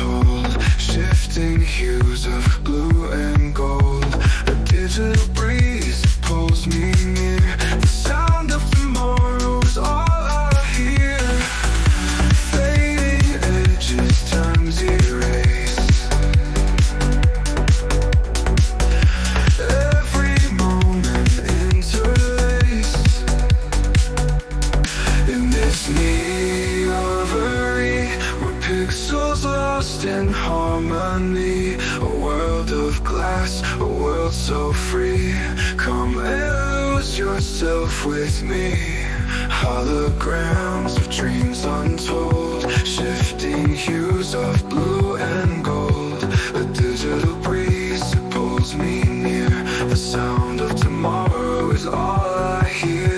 untold, shifting hues of blue and gold. A digital breeze that pulls me near. The sound of tomorrow is all I hear. Fading edges, time's erase. Every moment interlaced in this neovery, where pixels lost in harmony. A world of glass, a world so free. Come and lose yourself with me. Holograms of dreams untold, shifting hues of blue and gold. A digital breeze that pulls me near. The sound of tomorrow is all I hear.